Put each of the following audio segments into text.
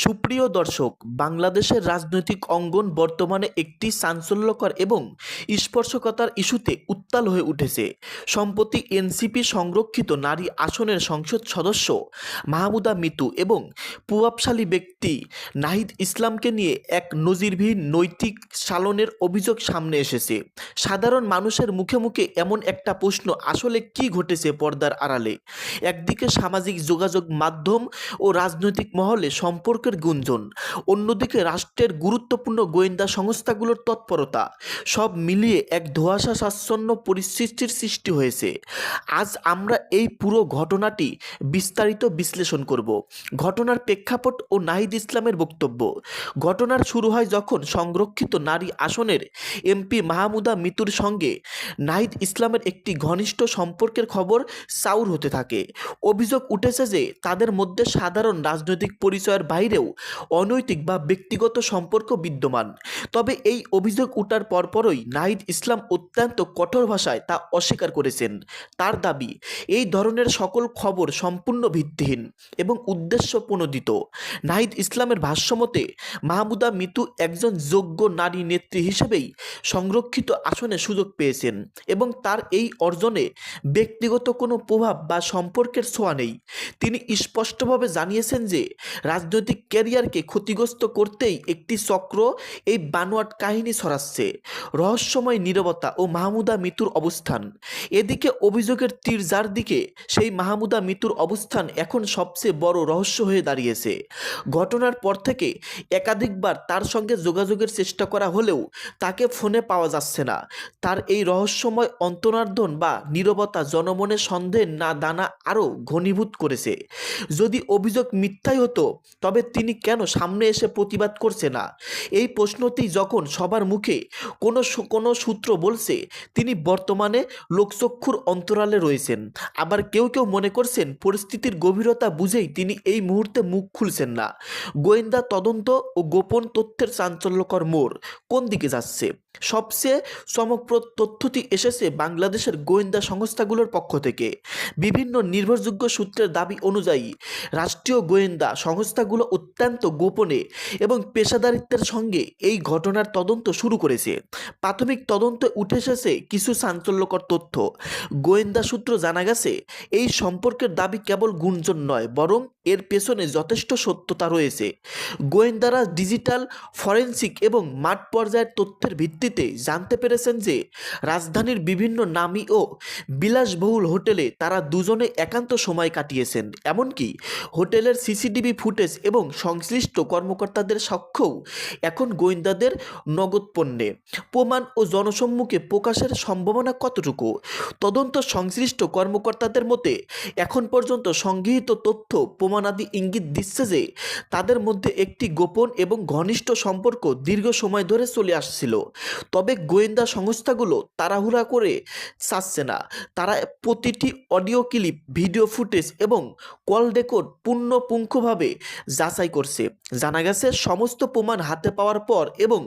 সুপ্রিয় দর্শক, বাংলাদেশের রাজনৈতিক অঙ্গন বর্তমানে একটি চাঞ্চল্যকর এবং স্পর্শকাতর ইস্যুতে উত্তাল হয়ে উঠেছে। সম্প্রতি এনসিপি সংরক্ষিত নারী আসনের সংসদ সদস্য মাহমুদা মিতু এবং প্রভাবশালী ব্যক্তি নাহিদ ইসলামকে নিয়ে এক নজিরবিহীন নৈতিক শালনের অভিযোগ সামনে এসেছে। সাধারণ মানুষের মুখে মুখে এমন একটা প্রশ্ন, আসলে কি ঘটেছে পর্দার আড়ালে? একদিকে সামাজিক যোগাযোগ মাধ্যম ও রাজনৈতিক মহলে সম্পর্কের গুঞ্জন, অন্যদিকে রাষ্ট্রের গুরুত্বপূর্ণ গোয়েন্দা সংস্থাগুলোর তৎপরতা, সব মিলিয়ে এক ধোঁয়াশাচ্ছন্ন পরিস্থিতির সৃষ্টি হয়েছে। আজ আমরা এই পুরো ঘটনাটি বিস্তারিত বিশ্লেষণ করব। ঘটনার প্রেক্ষাপট ও নাহিদ ইসলামের বক্তব্য। ঘটনার শুরু হয় যখন সংরক্ষিত নারী আসনের এমপি মাহমুদা মিতুর সঙ্গে নাহিদ ইসলামের একটি ঘনিষ্ঠ সম্পর্কের খবর চাউর হতে থাকে। অভিযোগ উঠেছে যে তাদের মধ্যে সাধারণ রাজনৈতিক পরিচয়ের বাইরেও অনৈতিক বা ব্যক্তিগত সম্পর্ক বিদ্যমান। তবে এই অভিযোগ ওঠার পরপরই নাহিদ ইসলাম অত্যন্ত কঠোর ভাষায় তা অস্বীকার করেছেন। তার দাবি, এই ধরনের সকল খবর সম্পূর্ণ ভিত্তিহীন এবং উদ্দেশ্য প্রণোদিত। নাহিদ ইসলামের ভাষ্যমতে মাহমুদা মিতু একজন যোগ্য নারী নেত্রী হিসেবেই সংরক্ষিত আসনে সুযোগ পেয়েছেন এবং তার এই অর্জনে ব্যক্তিগত কোনো প্রভাব বা সম্পর্কের ছোঁয়া নেই। তিনি স্পষ্টভাবে জানিয়েছেন যে রাজনৈতিক ক্যারিয়ারকে ক্ষতিগ্রস্ত করতেই একটি চক্র এই বানোয়াট কাহিনী ছড়াচ্ছে। রহস্যময় নীরবতা ও মাহমুদা মিতুর অবস্থান। এদিকে অভিযোগের তীর যার দিকে, সেই মাহমুদা মিতুর অবস্থান এখন সবচেয়ে বড় রহস্য হয়ে দাঁড়িয়েছে। ঘটনার পর থেকে একাধিকবার তার সঙ্গে যোগাযোগের চেষ্টা করা হলেও তাকে ফোনে পাওয়া যাচ্ছে না। তার এই রহস্যময় অন্তর্ধান বা নীরবতা জনমনে সন্দেহের না দানা আরও ঘনীভূত করেছে। যদি অভিযোগ মিথ্যাই হতো, তবে তিনি কেন সামনে এসে প্রতিবাদ করছে না? এই প্রশ্নটি যখন সবার মুখে, কোনো সূত্র বলছে তিনি বর্তমানে লোকচক্ষুর অন্তরালে রয়েছেন। আবার কেউ কেউ মনে করছেন পরিস্থিতির গভীরতা বুঝেই তিনি এই মুহূর্তে মুখ খুলছেন না। গোয়েন্দা তদন্ত ও গোপন তথ্যের চাঞ্চল্যকর মোড় কোন দিকে যাচ্ছে? সবচেয়ে চমকপ্রদ তথ্যটি এসেছে বাংলাদেশের গোয়েন্দা সংস্থাগুলোর পক্ষ থেকে। বিভিন্ন নির্ভরযোগ্য সূত্রের দাবি অনুযায়ী রাষ্ট্রীয় গোয়েন্দা সংস্থাগুলো অত্যন্ত গোপনে এবং পেশাদারিত্বের সঙ্গে এই ঘটনার তদন্ত শুরু করেছে। প্রাথমিক তদন্তে উঠে এসেছে কিছু চাঞ্চল্যকর তথ্য। গোয়েন্দা সূত্র জানা গেছে, এই সম্পর্কের দাবি কেবল গুঞ্জন নয়, বরং এর পেছনে যথেষ্ট সত্যতা রয়েছে। গোয়েন্দারা ডিজিটাল ফরেনসিক এবং মাঠ পর্যায়ের তথ্যের ভিত্তিতে জানতে পেরেছেন যে রাজধানীর বিভিন্ন নামী ও বিলাসবহুল হোটেলে তারা দুজনে একান্ত সময় কাটিয়েছেন। এমনকি হোটেলের সিসিটিভি ফুটেজ এবং সংশ্লিষ্ট কর্মকর্তাদের সাক্ষ্যও এখন গোয়েন্দাদের নগদপণ্যে। প্রমাণ ও জনসম্মুখে প্রকাশের সম্ভাবনা কতটুকু? তদন্ত সংশ্লিষ্ট কর্মকর্তাদের মতে এখন পর্যন্ত সংগৃহীত তথ্য প্রমাণাদি ইঙ্গিত দিচ্ছে যে তাদের মধ্যে একটি গোপন এবং ঘনিষ্ঠ সম্পর্ক দীর্ঘ সময় ধরে চলে আসছিল। তবে গোয়েন্দা সংস্থাগুলো তাড়াহুড়া করে চাচ্ছে না। তারা প্রতিটি অডিও ক্লিপ, ভিডিও ফুটেজ এবং কল রেকর্ড পুঙ্খানুপুঙ্খভাবে যাচাই করছে। জানা গেছে, সমস্ত প্রমাণ হাতে পাওয়ার পর এবং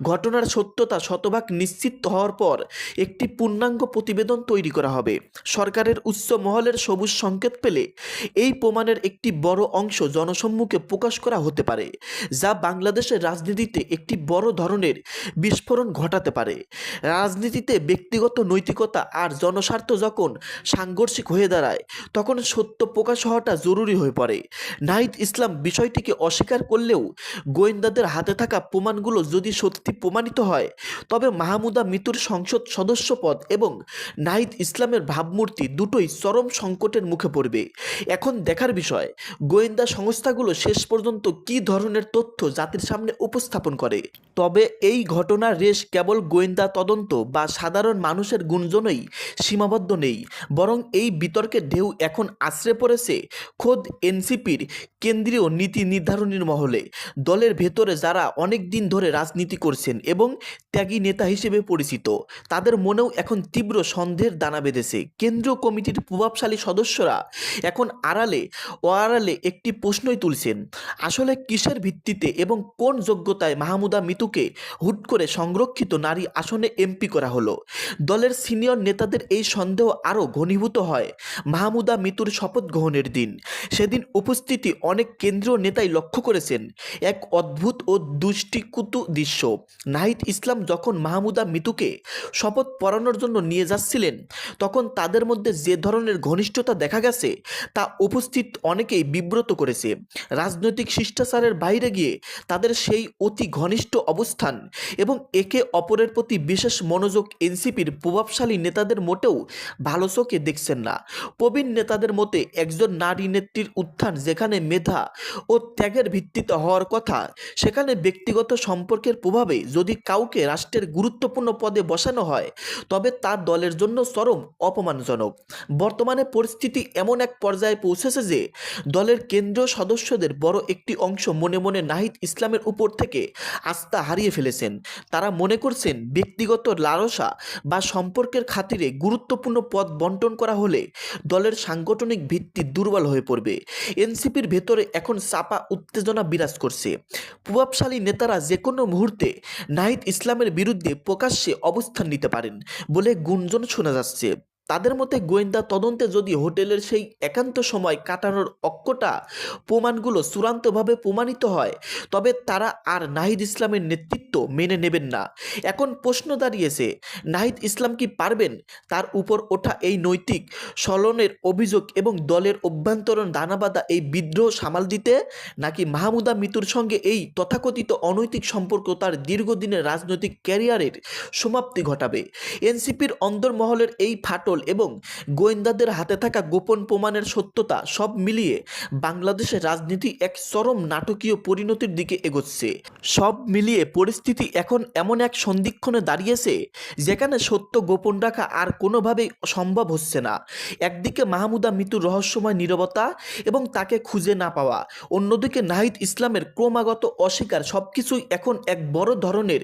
ঘটনার সত্যতা শতভাগ নিশ্চিত হওয়ার পর একটি পূর্ণাঙ্গ প্রতিবেদন তৈরি করা হবে। সরকারের উচ্চ মহলের সবুজ সংকেত পেলে এই প্রমাণের একটি বড় অংশ জনসম্মুখে প্রকাশ করা হতে পারে, যা বাংলাদেশের রাজনীতিতে একটি বড় ধরনের বিস্ফোরণ ঘটাতে পারে। রাজনীতিতে ব্যক্তিগত নৈতিকতা আর জনস্বার্থ যখন সাংঘর্ষিক হয়ে দাঁড়ায়, তখন সত্য প্রকাশ হওয়াটা জরুরি হয়ে পড়ে। নাহিদ ইসলাম বিষয়টিকে অস্বীকার করলেও গোয়েন্দাদের হাতে থাকা প্রমাণগুলো যদি সত্যি প্রমাণিত হয়, তবে মাহমুদা মিতুর সংসদ সদস্য পদ এবং নাহিদ ইসলামের ভাবমূর্তি দুটোই চরম সংকটের মুখে পড়বে। এখন দেখার বিষয়, গোয়েন্দা সংস্থাগুলো শেষ পর্যন্ত কী ধরনের তথ্য জাতির সামনে উপস্থাপন করে। তবে এই ঘটনার রেশ কেবল গোয়েন্দা তদন্ত বা সাধারণ মানুষের গুঞ্জনেই সীমাবদ্ধ নেই, বরং এই বিতর্কের ঢেউ এখন আছড়ে পড়েছে খোদ এনসিপির কেন্দ্রীয় নীতি নির্ধারণীর মহলে। দলের ভেতরে যারা অনেক দিন ধরে রাজনীতি করছেন এবং ত্যাগী নেতা হিসেবে পরিচিত, তাদের মনেও এখন তীব্র সন্দেহের দানা বেঁধেছে। কেন্দ্রীয় কমিটির প্রভাবশালী সদস্যরা এখন আড়ালে একটি প্রশ্নই তুলছেন, আসলে কিসের ভিত্তিতে এবং কোন যোগ্যতায় মাহমুদা মিতুকে হুট করে সংরক্ষিত সংরক্ষিত নারী আসনে এমপি করা হলো। দলের সিনিয়র নেতাদের এই সন্দেহ আরও ঘনীভূত হয় মাহমুদা মিতুর শপথ গ্রহণের দিন। সেদিন উপস্থিতি অনেক কেন্দ্রীয় নেতাই লক্ষ্য করেছেন এক অদ্ভুত ও দৃষ্টিকটু দৃশ্য। নাহিদ ইসলাম যখন মাহমুদা মিতুকে শপথ পড়ানোর জন্য নিয়ে যাচ্ছিলেন, তখন তাদের মধ্যে যে ধরনের ঘনিষ্ঠতা দেখা গেছে তা উপস্থিত অনেকেই বিব্রত করেছে। রাজনৈতিক শিষ্টাচারের বাইরে গিয়ে তাদের সেই অতি ঘনিষ্ঠ অবস্থান এবং একে অপরের প্রতি বিশেষ মনোযোগ এনসিপির প্রভাবশালী নেতাদের মোটেও ভালো চোখে দেখছেন না। প্রবীণ নেতাদের মতে একজন নারী নেত্রীর উত্থান যেখানে মেধা ও ত্যাগের ভিত্তিতে হওয়ার কথা, সেখানে ব্যক্তিগত সম্পর্কের প্রভাবে যদি কাউকে রাষ্ট্রের গুরুত্বপূর্ণ পদে বসানো হয় তবে তা দলের জন্য চরম অপমানজনক। বর্তমানে পরিস্থিতি এমন এক পর্যায়ে পৌঁছেছে যে দলের কেন্দ্রীয় সদস্যদের বড় একটি অংশ মনে মনে নাহিদ ইসলামের উপর থেকে আস্থা হারিয়ে ফেলেছেন। তারা মনে করছেন ব্যক্তিগত লালসা বা সম্পর্কের খাতিরে গুরুত্বপূর্ণ পদ বন্টন করা হলে দলের সাংগঠনিক ভিত্তি দুর্বল হয়ে পড়বে। এনসিপির ভেতরে এখন চাপা উত্তেজনা বিরাজ করছে। প্রভাবশালী নেতারা যে কোনো মুহূর্তে নাহিদ ইসলামের বিরুদ্ধে প্রকাশ্যে অবস্থান নিতে পারেন বলে গুঞ্জন শোনা যাচ্ছে। তাদের মতে গোয়েন্দা তদন্তে যদি হোটেলের সেই একান্ত সময় কাটানোর অক্ষটা প্রমাণগুলো চূড়ান্তভাবে প্রমাণিত হয় তবে তারা আর নাহিদ ইসলামের নেতৃত্ব মেনে নেবেন না। এখন প্রশ্ন দাঁড়িয়েছে, নাহিদ ইসলাম কি পারবেন তার উপর ওঠা এই নৈতিক স্খলনের অভিযোগ এবং দলের অভ্যন্তরীণ দানাবাঁধা এই বিদ্রোহ সামাল দিতে, নাকি মাহমুদা মিতুর সঙ্গে এই তথাকথিত অনৈতিক সম্পর্ক তার দীর্ঘদিনের রাজনৈতিক ক্যারিয়ারের সমাপ্তি ঘটাবে? এনসিপির অন্দরমহলের এই ফাটল এবং গোয়েন্দাদের হাতে থাকা গোপন প্রমাণের সত্যতা সব মিলিয়ে বাংলাদেশের রাজনীতি এক চরম নাটকীয় পরিণতির দিকে এগোচ্ছে। সব মিলিয়ে পরিস্থিতি এখন এমন এক সন্ধিক্ষণে দাঁড়িয়েছে যেখানে সত্য গোপন রাখা আর কোনোভাবেই সম্ভব হচ্ছে না। একদিকে মাহমুদা মিতুর রহস্যময় নীরবতা এবং তাকে খুঁজে না পাওয়া, অন্যদিকে নাহিদ ইসলামের ক্রমাগত অস্বীকার, সবকিছুই এখন এক বড় ধরনের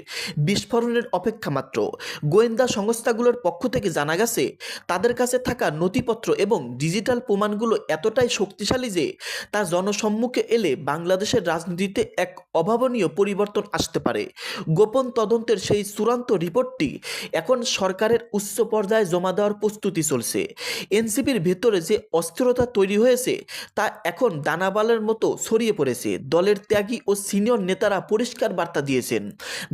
বিস্ফোরণের অপেক্ষা মাত্র। গোয়েন্দা সংস্থাগুলোর পক্ষ থেকে জানা গেছে তাদের কাছে থাকা নথিপত্র এবং ডিজিটাল প্রমাণগুলো এতটাই শক্তিশালী যে তা জনসম্মুখে এলে বাংলাদেশের রাজনীতিতে এক অভাবনীয় পরিবর্তন আসতে পারে। গোপন তদন্তের সেই চূড়ান্ত রিপোর্টটি এখন সরকারের উচ্চ পর্যায়ে জমা দেওয়ার প্রস্তুতি চলছে। এনসিপির ভেতরে যে অস্থিরতা তৈরি হয়েছে তা এখন দানাবালের মতো ছড়িয়ে পড়েছে। দলের ত্যাগী ও সিনিয়র নেতারা পরিষ্কার বার্তা দিয়েছেন,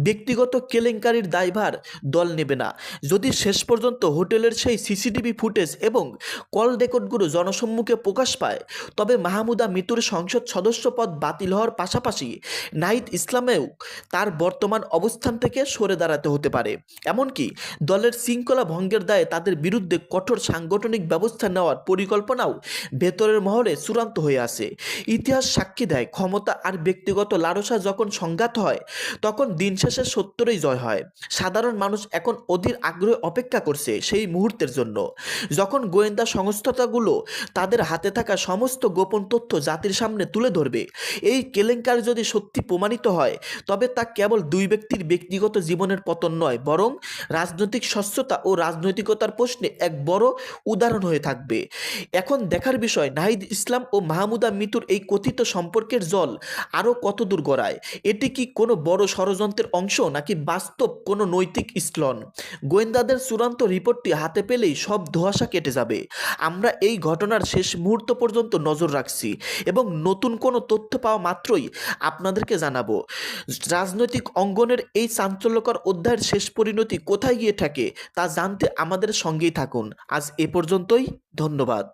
ব্যক্তিগত কেলেঙ্কারির দায়ভার দল নেবে না। যদি শেষ পর্যন্ত হোটেলের সেই সিসিটিভি ফুটেজ এবং কল রেকর্ডগুলো জনসম্মুখে প্রকাশ পায় তবে মাহমুদা মিতুর সংসদ সদস্য পদ বাতিল হওয়ার পাশাপাশি নাহিদ ইসলামেও তার বর্তমান অবস্থান থেকে সরে দাঁড়াতে হতে পারে। এমনকি দলের শৃঙ্খলা ভঙ্গের দায়ে তাদের বিরুদ্ধে কঠোর সাংগঠনিক ব্যবস্থা নেওয়ার পরিকল্পনাও ভেতরের মহলে চূড়ান্ত হয়ে আছে। ইতিহাস সাক্ষী দেয়, ক্ষমতা আর ব্যক্তিগত লালসা যখন সংঘাত হয় তখন দিন শেষে সত্যরই জয় হয়। সাধারণ মানুষ এখন অধীর আগ্রহে অপেক্ষা করছে সেই মুহূর্তের জন্য যখন গোয়েন্দা সংস্থাগুলো তাদের হাতে থাকা সমস্ত গোপন তথ্য জাতির সামনে তুলে ধরবে। এই কেলেঙ্কারি যদি সত্যি প্রমাণিত হয় তবে তা কেবল দুই ব্যক্তির ব্যক্তিগত জীবনের পতন নয়, বরং রাজনৈতিক স্বচ্ছতা ও রাজনৈতিকতার প্রশ্নে এক বড় উদাহরণ হয়ে থাকবে। এখন দেখার বিষয় নাহিদ ইসলাম ও মাহমুদা মিতুর এই কথিত সম্পর্কের জল আরও কতদূর গড়ায়। এটি কি কোনো বড় ষড়যন্ত্রের অংশ নাকি বাস্তব কোনো নৈতিক স্খলন? গোয়েন্দাদের চূড়ান্ত রিপোর্টটি হাতে পেলেই সব ধোঁয়াশা কেটে যাবে। আমরা এই ঘটনার শেষ মুহূর্ত পর্যন্ত নজর রাখছি এবং নতুন কোনো তথ্য পাওয়া মাত্রই আপনাদেরকে জানাবো। রাজনৈতিক অঙ্গনের এই চাঞ্চল্যকর অধ্যায়ের শেষ পরিণতি কোথায় গিয়ে থাকে তা জানতে আমাদের সঙ্গেই থাকুন। আজ এ পর্যন্তই, ধন্যবাদ।